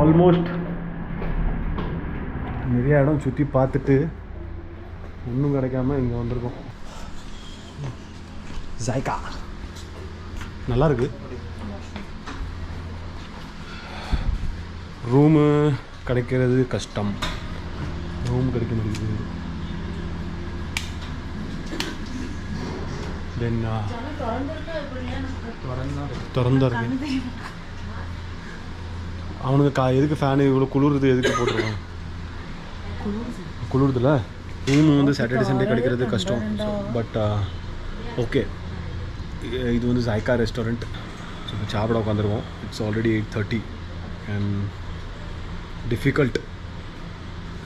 Almost நிறைய இடம் சுற்றி பார்த்துட்டு ஒன்றும் கிடைக்காம இங்கே வந்திருக்கோம். ஜாய்கா நல்லா இருக்கு. ரூமு கிடைக்கிறது கஷ்டம். ரூம் கிடைக்க முடியுது. தென் திறந்தா இருக்கு. அவனுக்கு எதுக்கு ஃபேனு இவ்வளோ குளிர்றது எதுக்கு போட்டுருவான்? குளிர்றதுல ரூமு வந்து சாட்டர்டே சண்டே கிடைக்கிறது கஷ்டம். பட் ஓகே, இது வந்து ஜாய்கா ரெஸ்டாரண்ட். ஸோ இப்போ சாப்பிட உட்காந்துருவோம். It's already 8:30 and difficult.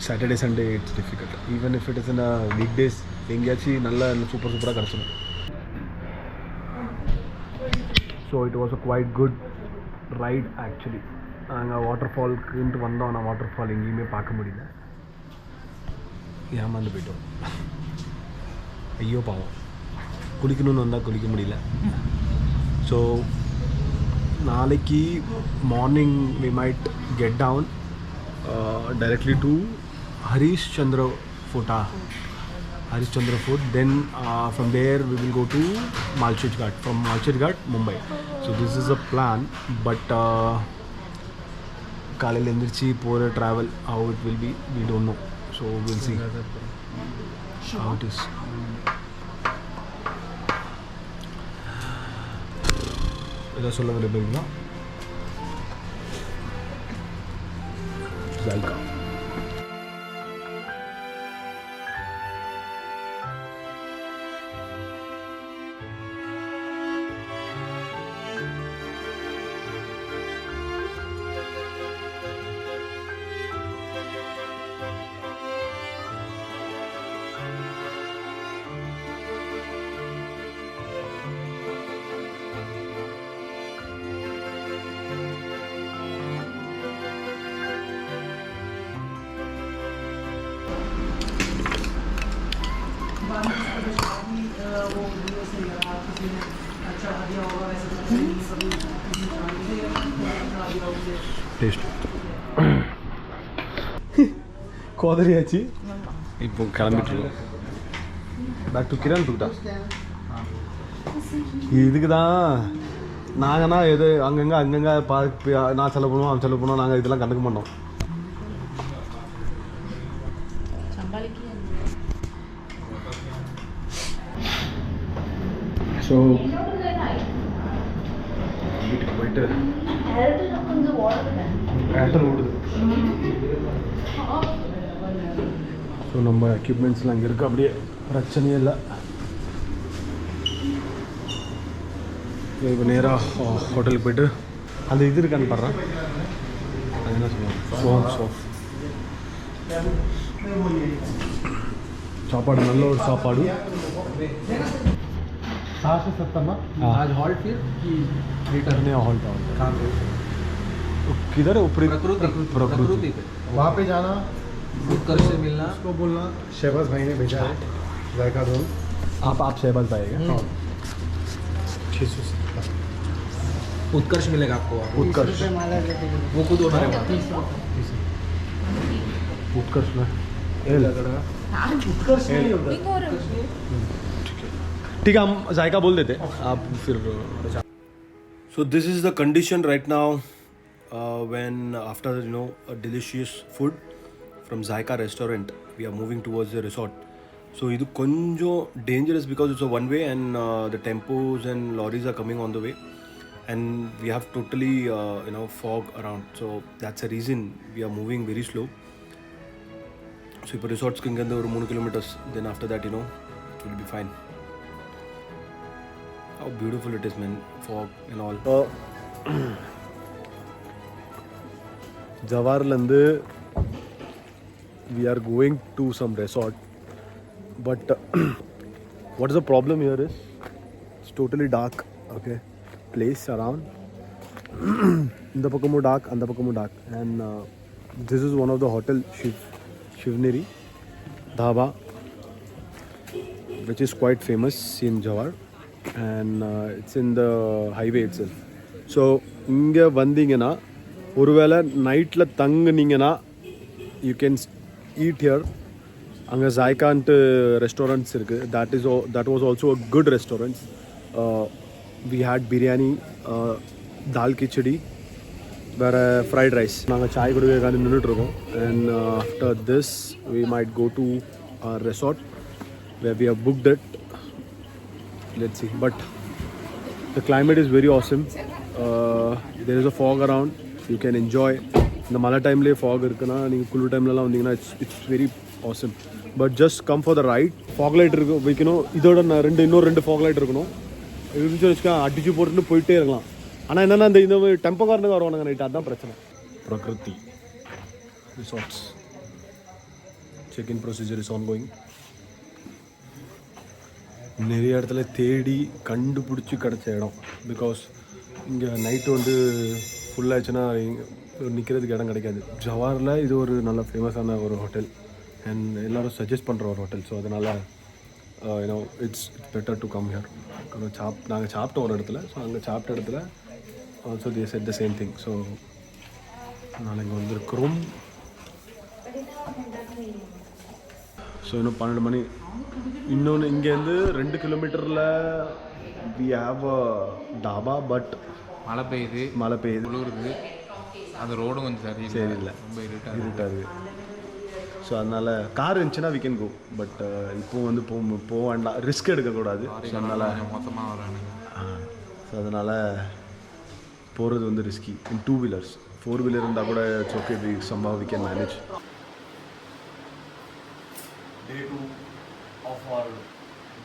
Saturday Sunday it's difficult. Even if it is in a weekdays எங்கேயாச்சும் நல்லா சூப்பராக கிடச்சிடும். So it was a quite good ride actually. நாங்கள் வாட்டர் ஃபால்க்குன்ட்டு வந்தோம். ஆனால் வாட்டர் ஃபால் எங்கேயுமே பார்க்க முடியல. ஏமாந்து போயிட்டோம். ஐயோ பாவம், குளிக்கணும்னு வந்தால் குளிக்க முடியல. ஸோ நாளைக்கு morning we might get down directly to Harish Chandra Fort. Then from there we will go to Malchej Ghat. From Malchej Ghat, Mumbai. So this is a plan, but Kalil Endirchi Pore travel, how it will be, we don't know. So we'll see how it is. இதை சொல்ல விரும்புகிறீங்களா? ஜாய்கா taste கோதரியாச்சு. இப்போ கிளம்பிட்டுருக்கோம். Back to Kiran தூக்கிட்டா. இதுக்கு தான் நாங்கள்னா எது அங்கங்கே பார்த்து நான் செலவு பண்ணுவோம், அவன் செலவு பண்ணுவோம். நாங்கள் இதெல்லாம் கண்டுக்க மாட்டோம். ஸோ வீட்டுக்கு போயிட்டு ஏர்டெல் ஓடுது. ஸோ நம்ம எக்யூப்மெண்ட்ஸ்லாம் அங்கே இருக்குது. அப்படியே பிரச்சனையே இல்லை. இப்போ நேராக ஹோட்டலுக்கு போயிட்டு அந்த இது இருக்கான்னு பாடுறேன். அது என்ன சொல்லுவாங்க, சோஃப் சாப்பாடு. நல்ல ஒரு சாப்பாடு. आज हॉल्ट फिर रिटर्न हॉल्ट किधर है? ऊपरी प्रकृति पे वहाँ पे जाना, उत्कर्ष से मिलना, उसको बोलना शहबाज भाई ने भेजा है जायका रोल. आप शहबाज भाई है. उत्कर्ष मिलेगा आपको. उत्कर्ष वो खुद ओनर है. उत्कर्ष में उत्कर्ष नहीं होगा. ठीक है, हम जायका बोल देते आप फिर. So this is the condition right now when after a delicious food from Zaika restaurant we are moving towards the resort. So idu konjo dangerous because it's a one way and the tempos and lorries are coming on the way and we have totally fog around. So that's the reason we are moving very slow. So ipo resorts ku inga oru 3 kilometers, then after that it will be fine. How beautiful it is, man. Fog and all. Jawaharlande, we are going to some resort, but what is the problem here is it's totally dark. Okay, place around. In the Pakamu dark, and the Pakamu dark, and this is one of the hotel Shivneri Dhaba, which is quite famous in Jawar. And it's in the highway itself. So இங்கே வந்தீங்கன்னா ஒருவேளை நைட்டில் தங்குனீங்கன்னா you can eat here. அங்கே ஜாய்கான்ட்டு restaurants இருக்குது. That was also a good restaurants. We had biryani, dal khichdi, வேறு fried rice. நாங்கள் சாய் குடிக்க நின்றுட்டுருக்கோம். And after this we might go to resort where we have booked it. Let's see. But the climate is very awesome. There is a fog around. You can enjoy. இந்த மழை டைம்லேயே fog இருக்குன்னா நீங்கள் குளிர் டைம்லலாம் வந்தீங்கன்னா it's very awesome. But just come for the ride. Fog light இருக்கும் வைக்கணும். இதோட இன்னொரு ரெண்டு ஃபாக் லைட் இருக்கணும். இருந்துச்சு வச்சுக்கா அடிச்சு போட்டுன்னு போயிட்டே இருக்கலாம். ஆனால் என்னென்னா இந்த டெம்போ காரனுக்கு வருவானுங்க நைட்டு, அதுதான் பிரச்சனை. பிரகிருதி resorts check-in procedure is on going. நிறைய இடத்துல தேடி கண்டுபிடிச்சி கிடச்ச இடம். பிகாஸ் இங்கே நைட்டு வந்து ஃபுல்லாகிடுச்சுன்னா நிற்கிறதுக்கு இடம் கிடைக்காது. ஜவாரில் இது ஒரு நல்ல ஃபேமஸான ஒரு ஹோட்டல் அண்ட் எல்லோரும் சஜஸ்ட் பண்ணுற ஒரு ஹோட்டல். ஸோ அதனால் you know it's better to come here. நாங்கள் சாப்பிட்டோம் ஒரு இடத்துல. ஸோ அங்கே சாப்பிட்ட இடத்துல also they said the same thing. So நாங்கள் இங்கே வந்துருக்கிறோம். ஸோ இன்னும் 12 மணி. இன்னொன்று இங்கேருந்து 2 கிலோமீட்டரில் வி ஹாவ் அ டாபா. பட் மழை பெய்யுது குளிருது. அந்த ரோடும் கொஞ்சம் சரியில்லை, ரொம்ப இருட்டாக. ஸோ அதனால் கார் இருந்துச்சுன்னா வி கேன் கோ. பட் இப்போ வந்து போக வேண்டாம், ரிஸ்க் எடுக்கக்கூடாது. ஸோ அதனால் மொத்தமாக வரானுங்க. ஸோ அதனால் போகிறது வந்து ரிஸ்கி. இன் 2 வீலர்ஸ். 4 வீலர் இருந்தால் கூட it's okay. somehow we can manage. Day 2 of our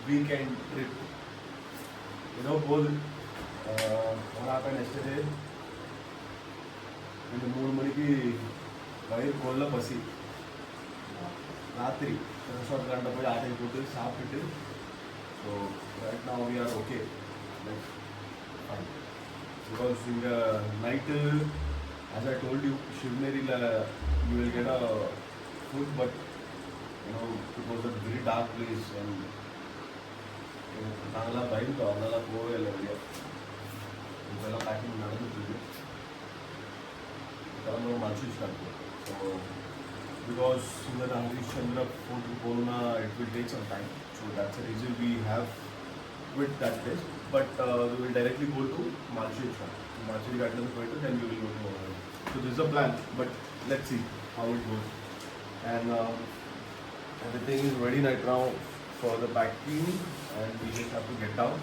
weekend trip. போகுது. what happened yesterday? இந்த 3 மணிக்கு வயிறு கொள்ள பசி. ராத்திரி ரெசார்ட் காண்ட போய் ஆட்டையை போட்டு சாப்பிட்டுட்டு so right now we are okay. Like fine. Because இங்கே night as I told you ஷிவ்நேரியில் you will get a food, but it was a very dark place and நாங்களாம் பயந்துட்டோம். அதனால போகவே இல்லை வெளியே. இப்போல்லாம் பேக்கிங் நடந்துட்டு கிளம்புற மனசு ஸ்டார்ட். ஸோ பிகாஸ் இந்த ஹரிஷ்சந்திர ஃபோர்ட்டுக்கு போகணுன்னா it will take some time. So that's a reason we have quit that place. But we will directly go to Malshiri. Malshiri காட்டிலேருந்து போயிட்டு then we will go to Overall. So this is a plan, but let's see how it goes. And everything is ready right now for the packing and we just have to get down.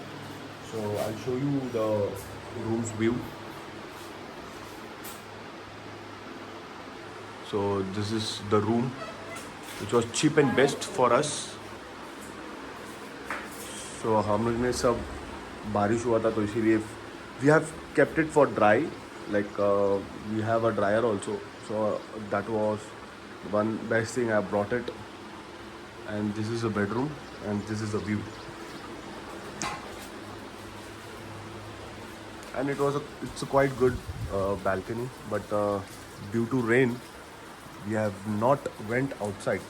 So I'll show you the room's view. So this is the room which was cheap and best for us. So हम लोग ने सब बारिश हुआ था तो इसीलिए we have kept it for dry. Like we have a dryer also. So that was one best thing. I brought it. And this is a bedroom and this is a view. And it's a quite good balcony, but due to rain we have not went outside.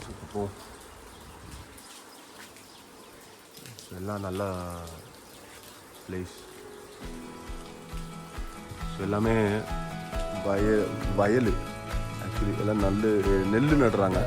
So எல்லாம் நல்ல place. So எல்லாமே வயல். Actually எல்லாம் நெல் நடுறாங்க.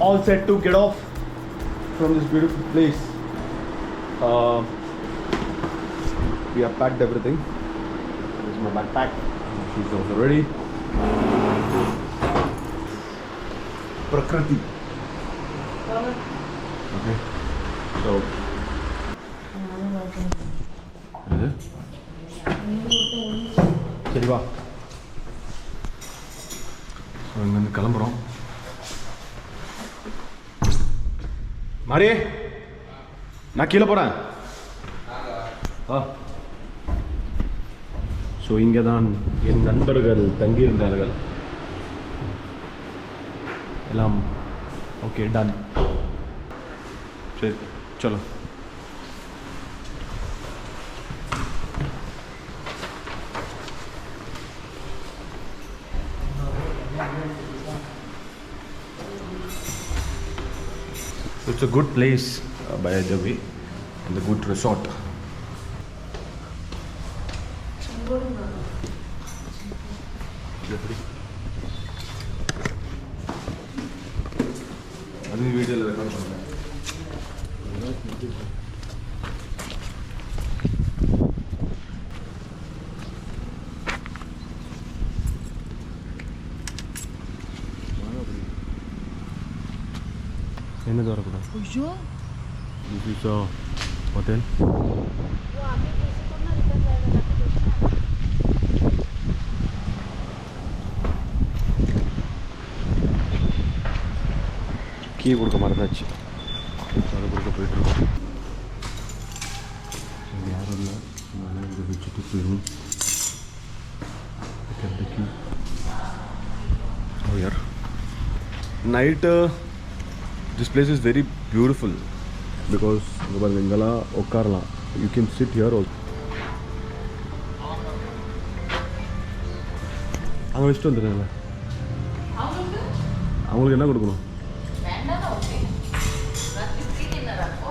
All set to get off from this beautiful place. we have packed everything. This is my backpack. She's also ready. Prakriti. Okay. So. சரி வா. So இங்கேருந்து கிளம்புறோம். மாரி நான் கீழே போகிறேன். ஸோ இங்கே தான் என் நண்பர்கள் தங்கியிருந்தார்கள். எல்லாம் ஓகே டன். சரி चलो. It's a good place by the way, and a good resort. Adhi video la record panna. என்ன தரக்கூடா? ஐயோ, this is a hotel. Key கொடுக்க மறந்தாச்சு. அதை கொடுக்க போயிட்டுருக்கோம். யாரும் இல்லை, அதனால் இதை வச்சுட்டு போயிடும். கீ ஓ யார் night. This place is very beautiful because ingala okkarala. You can sit here also. Anga ishtam theriyala. Avangalukku enna kodukonu? Vendana okay. Rati free dinner appo.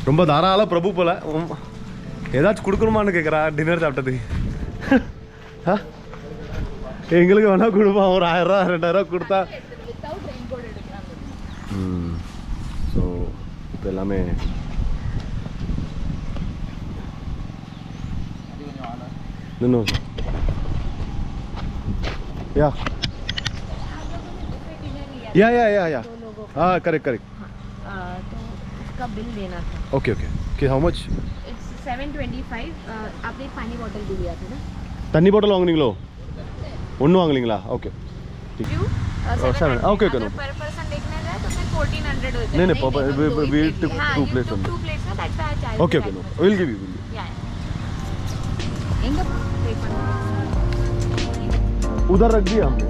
Romba dharala prabhu pola. Edach kudukunumaanu kekra dinner saaptathu. Ha? எங்களுக்கு வேணா கொடுப்பா ஒரு 1000 2000 கொடுத்தா. So இப்போ எல்லாமே நின்று या हाँ करेक्ट करेक्ट. तो उसका बिल देना था. ओके ओके कि हाउ मच? इट्स 725. आपने एक पानी बॉटल भी लिया था ना? தண்ணி பாட்டில் வாங்குனீங்களோ? ஒன்று வாங்குனீங்களா? Okay okay okay. Per person देखने जाए तो फिर 1400 हो जाएगा. नहीं नहीं we took two plates only. Two plates ना, that's why I charge. Okay okay, no we'll give you. Yeah. एंगा पे पन्ना उधर रख दिया हमने.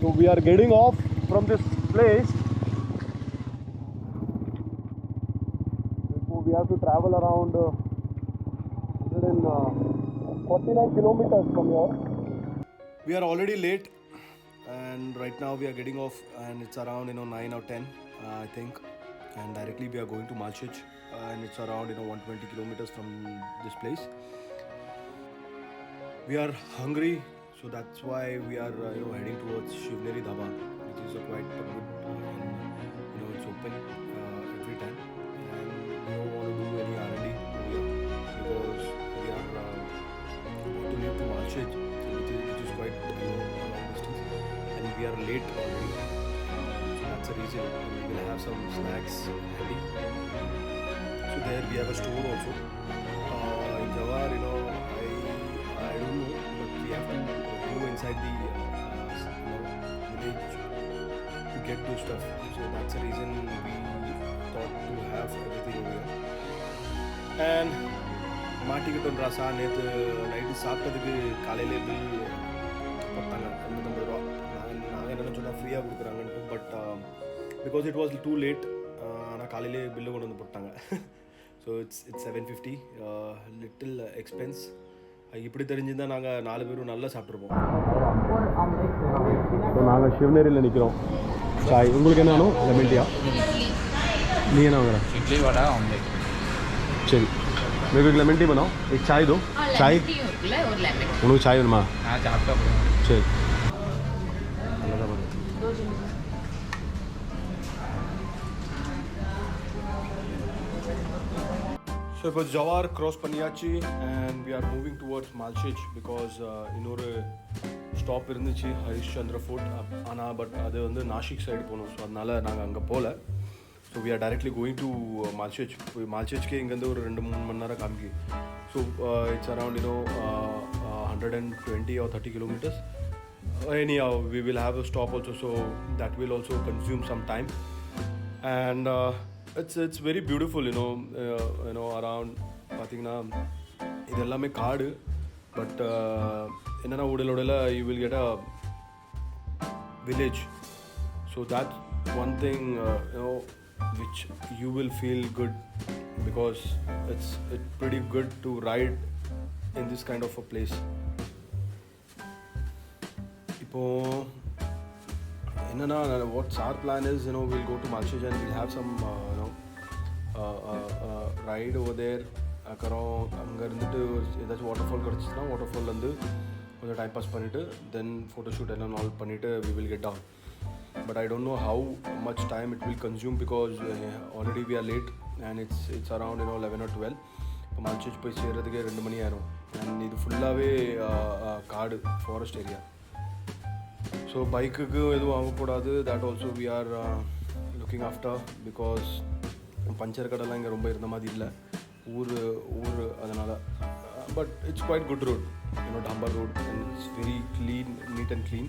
So we are getting off from this place. So we have to travel around 149 kilometers from here. We are already late and right now we are getting off and it's around 9 or 10 I think, and directly we are going to Malchich and it's around 120 kilometers from this place. We are hungry. So that's why we are heading towards Shivneri Dhaba, which is a quite good it's open every time, and we don't want to do any R&D because we are about to leave to Malchich, which is quite a long distance, and we are late already. So that's the reason we will have some snacks handy. So there we have a store also. In Jawar, I don't know, but we have to go inside the village to get those stuff. So that's the reason we thought to have everything over here. And மாட்டிக்கிட்டோம் ராசா. நேற்று night சாப்பிட்டதுக்கு காலையிலே bill போட்டாங்க 50 ரூபா. நாங்கள் என்ன சொன்னால் ஃப்ரீயாக கொடுக்குறாங்கன்ட்டு. But because it was too late. ஆனால் காலையிலே பில்லு கொண்டு வந்து போட்டாங்க. So it's 750, little expense. இப்படி தெரிஞ்சுருந்தால் நாங்கள் 4 பேரும் நல்லா சாப்பிட்ருப்போம். ஸோ நாங்கள் சிவநேரியில் நிற்கிறோம். சாய் உங்களுக்கு என்ன வேணும்? லெமன் டீயா? நீ என்ன வாங்குற? இட்லி வடை ஆம்லேட். சரி, मेरे को लेमन टी बनाओ, एक चाय दो. चाय उनको चाय வேணுமா? சாப்பிட்டா சரி. So இப்போ ஜவார் க்ராஸ் பண்ணியாச்சு and we are moving towards Malchich because இன்னொரு ஸ்டாப் இருந்துச்சு ஹரிஷ்சந்திர ஃபோர்ட். ஆனால் பட் அது வந்து நாசிக் சைடு போகணும். ஸோ அதனால் நாங்கள் அங்கே போகல. So we are directly going to Malchich. மால்ச்சேஜ்க்கே இங்கேருந்து ஒரு 2-3 மணி நேரம் காமிக்கு. So it's around 120 or 30 kilometers. Anyhow, we will have a stop also, so that will also consume some time. And it's very beautiful, around பார்த்தீங்கன்னா இது எல்லாமே காடு. பட் என்னென்னா உடலோடல you will get a village. So that one thing which you will feel good, because it's pretty good to ride in this kind of a place. Ipo enna what's our plan is, we'll go to Malchich and we'll have some ride over there. அங்கே இருந்துட்டு ஏதாச்சும் water fall கிடச்சிச்சுன்னா water fall வந்து கொஞ்சம் time pass பண்ணிவிட்டு தென் photoshoot எல்லாம் all பண்ணிவிட்டு we will get down. But I don't know how much time it will consume because already we are late and it's around 11 or 12. இப்போ மால்ச்சேஜ் போய் சேர்றதுக்கே 2 மணி ஆயிரும். And இது ஃபுல்லாகவே காடு, ஃபாரஸ்ட் ஏரியா. ஸோ பைக்குக்கு எதுவும் வாங்கக்கூடாது. That also we are looking after because puncture கடைலாம் இங்கே ரொம்ப இருந்த மாதிரி இல்லை. ஊர் அதனால். But it's quite good road, டாம்பர் road, and it's very clean, neat and clean.